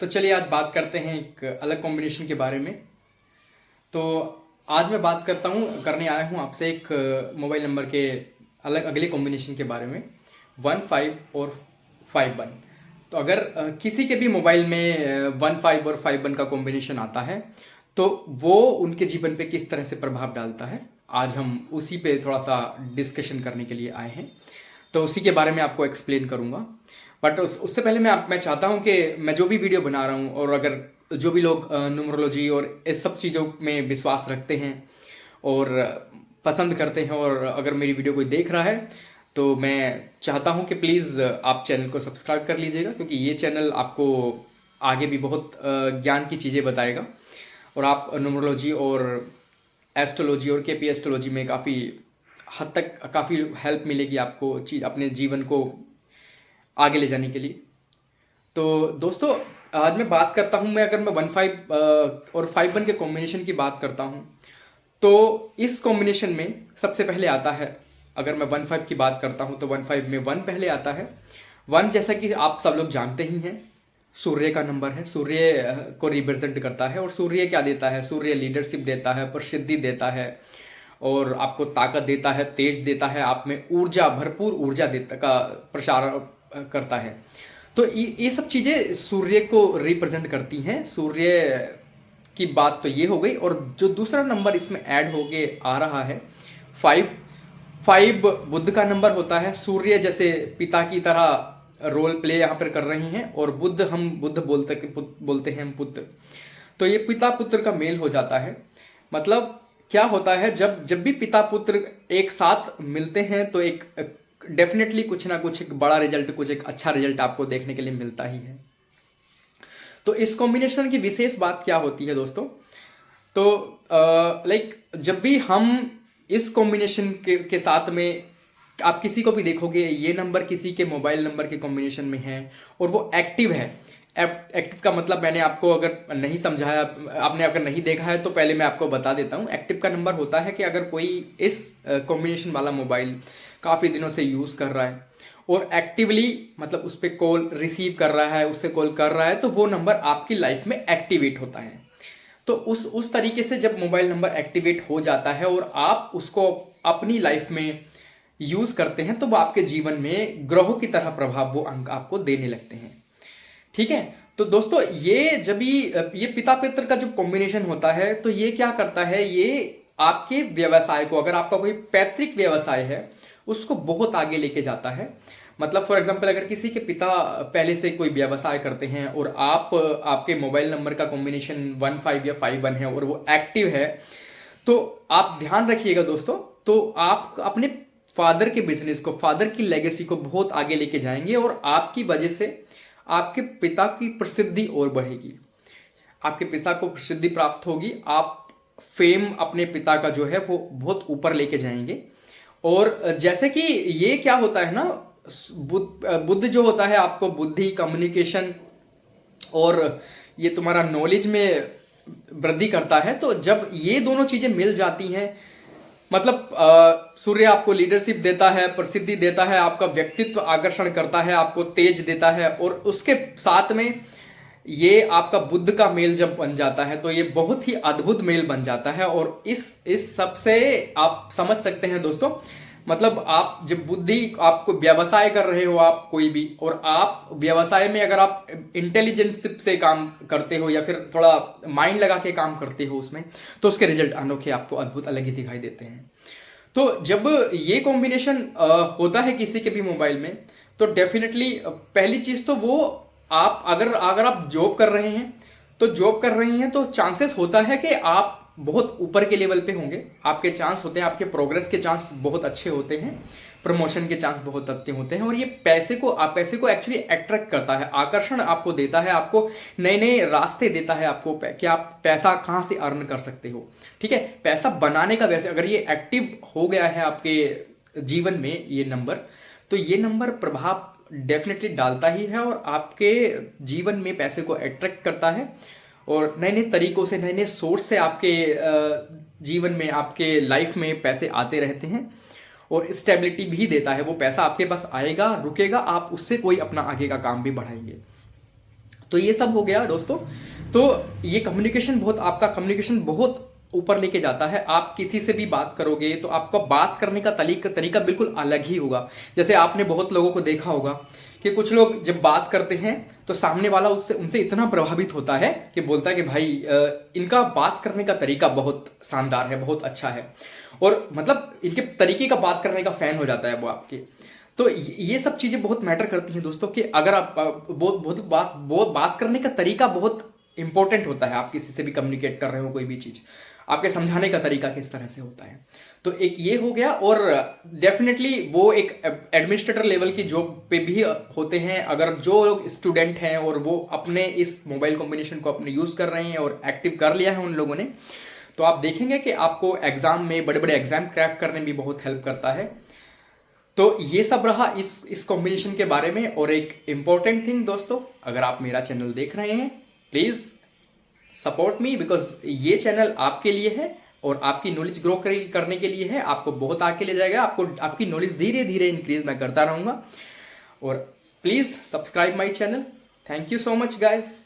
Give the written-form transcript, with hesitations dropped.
तो चलिए आज बात करते हैं एक अलग कॉम्बिनेशन के बारे में। तो आज मैं बात करने आया हूँ आपसे एक मोबाइल नंबर के अगले कॉम्बिनेशन के बारे में 15 और 51। तो अगर किसी के भी मोबाइल में 15 और 51 का कॉम्बिनेशन आता है तो वो उनके जीवन पे किस तरह से प्रभाव डालता है, आज हम उसी पे थोड़ा सा डिस्कशन करने के लिए आए हैं। तो उसी के बारे में आपको एक्सप्लेन करूँगा। बट उससे पहले मैं चाहता हूँ कि मैं जो भी वीडियो बना रहा हूँ और अगर जो भी लोग न्यूमरोलॉजी और इस सब चीज़ों में विश्वास रखते हैं और पसंद करते हैं और अगर मेरी वीडियो कोई देख रहा है तो मैं चाहता हूँ कि प्लीज़ आप चैनल को सब्सक्राइब कर लीजिएगा, क्योंकि ये चैनल आपको आगे भी बहुत ज्ञान की चीज़ें बताएगा और आप न्यूमरोलॉजी और एस्ट्रोलॉजी और केपी एस्ट्रोलॉजी में काफ़ी हद तक काफ़ी हेल्प मिलेगी आपको अपने जीवन को आगे ले जाने के लिए। तो दोस्तों आज मैं बात करता हूँ, अगर मैं 15 और 51 के कॉम्बिनेशन की बात करता हूँ तो इस कॉम्बिनेशन में सबसे पहले आता है, अगर मैं 15 की बात करता हूँ तो 15 में 1 पहले आता है। 1 जैसा कि आप सब लोग जानते ही हैं, सूर्य का नंबर है, सूर्य को रिप्रेजेंट करता है। और सूर्य क्या देता है? सूर्य लीडरशिप देता है, प्रसिद्धि देता है और आपको ताकत देता है, तेज देता है, आप में ऊर्जा, भरपूर ऊर्जा देता का प्रसार करता है। तो ये सब चीज़ें सूर्य को रिप्रेजेंट करती हैं। सूर्य की बात तो ये हो गई। और जो दूसरा नंबर इसमें ऐड होके आ रहा है 5 बुद्ध का नंबर होता है। सूर्य जैसे पिता की तरह रोल प्ले यहाँ पर कर रहे हैं और बुद्ध बोलते हैं हम पुत्र। तो ये पिता पुत्र का मेल हो जाता है। मतलब क्या होता है, जब भी पिता पुत्र एक साथ मिलते हैं तो एक डेफिनेटली कुछ ना कुछ एक बड़ा रिजल्ट, कुछ एक अच्छा रिजल्ट आपको देखने के लिए मिलता ही है। तो इस कॉम्बिनेशन की विशेष बात क्या होती है दोस्तों? तो लाइक जब भी हम इस कॉम्बिनेशन के साथ में, आप किसी को भी देखोगे ये नंबर किसी के मोबाइल नंबर के कॉम्बिनेशन में है और वो एक्टिव है। एक्टिव का मतलब मैंने आपको अगर नहीं समझाया, आपने अगर नहीं देखा है तो पहले मैं आपको बता देता हूँ। एक्टिव का नंबर होता है कि अगर कोई इस कॉम्बिनेशन वाला मोबाइल काफ़ी दिनों से यूज़ कर रहा है और एक्टिवली मतलब उस पर कॉल रिसीव कर रहा है, उससे कॉल कर रहा है, तो वो नंबर आपकी लाइफ में एक्टिवेट होता है। तो उस तरीके से जब मोबाइल नंबर एक्टिवेट हो जाता है और आप उसको अपनी लाइफ में यूज़ करते हैं तो वो आपके जीवन में ग्रहों की तरह प्रभाव वो अंक आपको देने लगते हैं। ठीक है। तो दोस्तों ये पिता पुत्र का जो कॉम्बिनेशन होता है तो ये क्या करता है, ये आपके व्यवसाय को, अगर आपका कोई पैतृक व्यवसाय है उसको बहुत आगे लेके जाता है। मतलब फॉर एग्जांपल अगर किसी के पिता पहले से कोई व्यवसाय करते हैं और आपके मोबाइल नंबर का कॉम्बिनेशन 15 या 51 है और वो एक्टिव है, तो आप ध्यान रखिएगा दोस्तों, तो आप अपने फादर के बिजनेस को, फादर की लेगेसी को बहुत आगे लेके जाएंगे और आपकी वजह से आपके पिता की प्रसिद्धि और बढ़ेगी, आपके पिता को प्रसिद्धि प्राप्त होगी, आप फेम अपने पिता का जो है वो बहुत ऊपर लेके जाएंगे। और जैसे कि ये क्या होता है ना, बुद्ध जो होता है आपको बुद्धि, कम्युनिकेशन और ये तुम्हारा नॉलेज में वृद्धि करता है। तो जब ये दोनों चीजें मिल जाती हैं, मतलब सूर्य आपको लीडरशिप देता है, प्रसिद्धि देता है, आपका व्यक्तित्व आकर्षण करता है, आपको तेज देता है और उसके साथ में ये आपका बुद्ध का मेल जब बन जाता है तो ये बहुत ही अद्भुत मेल बन जाता है। और इस सब से आप समझ सकते हैं दोस्तों, मतलब आप जब बुद्धि, आपको व्यवसाय कर रहे हो आप कोई भी, और आप व्यवसाय में अगर आप इंटेलिजेंस से काम करते हो या फिर थोड़ा माइंड लगा के काम करते हो उसमें, तो उसके रिजल्ट अनोखे आपको अद्भुत अलग ही दिखाई देते हैं। तो जब ये कॉम्बिनेशन होता है किसी के भी मोबाइल में तो डेफिनेटली पहली चीज तो वो, आप अगर आप जॉब कर रहे हैं तो चांसेस होता है कि आप बहुत ऊपर के लेवल पे होंगे, आपके चांस होते हैं, आपके प्रोग्रेस के चांस बहुत अच्छे होते हैं, प्रमोशन के चांस बहुत अच्छे होते हैं। और ये पैसे को एक्चुअली अट्रैक्ट करता है, आकर्षण आपको देता है, आपको नए नए रास्ते देता है आपको कि आप पैसा कहाँ से अर्न कर सकते हो। ठीक है, पैसा बनाने का, वैसे अगर ये एक्टिव हो गया है आपके जीवन में ये नंबर, तो ये नंबर प्रभाव डेफिनेटली डालता ही है और आपके जीवन में पैसे को अट्रैक्ट करता है और नए नए तरीकों से, नए नए सोर्स से आपके जीवन में, आपके लाइफ में पैसे आते रहते हैं और स्टेबिलिटी भी देता है। वो पैसा आपके पास आएगा, रुकेगा, आप उससे कोई अपना आगे का काम भी बढ़ाएंगे। तो ये सब हो गया दोस्तों। तो ये कम्युनिकेशन बहुत, आपका कम्युनिकेशन बहुत ऊपर लेके जाता है। आप किसी से भी बात करोगे तो आपका बात करने का तरीका बिल्कुल अलग ही होगा। जैसे आपने बहुत लोगों को देखा होगा कि कुछ लोग जब बात करते हैं तो सामने वाला उससे उनसे इतना प्रभावित होता है कि बोलता है कि भाई इनका बात करने का तरीका बहुत शानदार है, बहुत अच्छा है, और मतलब इनके तरीके का बात करने का फैन हो जाता है वो आपके। तो ये सब चीजें बहुत मैटर करती हैं दोस्तों, कि अगर आप बहुत बात करने का तरीका बहुत इंपॉर्टेंट होता है। आप किसी से भी कम्युनिकेट कर रहे हो कोई भी चीज, आपके समझाने का तरीका किस तरह से होता है। तो एक ये हो गया। और डेफिनेटली वो एक एडमिनिस्ट्रेटर लेवल की जॉब पे भी होते हैं। अगर जो लोग स्टूडेंट हैं और वो अपने इस मोबाइल कॉम्बिनेशन को अपने यूज कर रहे हैं और एक्टिव कर लिया है उन लोगों ने, तो आप देखेंगे कि आपको एग्जाम में, बड़े बड़े एग्जाम क्रैक करने में भी बहुत हेल्प करता है। तो ये सब रहा इस कॉम्बिनेशन के बारे में। और एक इंपॉर्टेंट थिंग दोस्तों, अगर आप मेरा चैनल देख रहे हैं, प्लीज सपोर्ट मी, बिकॉज ये चैनल आपके लिए है और आपकी नॉलेज ग्रो करने के लिए है। आपको बहुत आगे ले जाएगा, आपको आपकी नॉलेज धीरे धीरे इंक्रीज मैं करता रहूंगा। और please subscribe my channel. Thank you so much guys.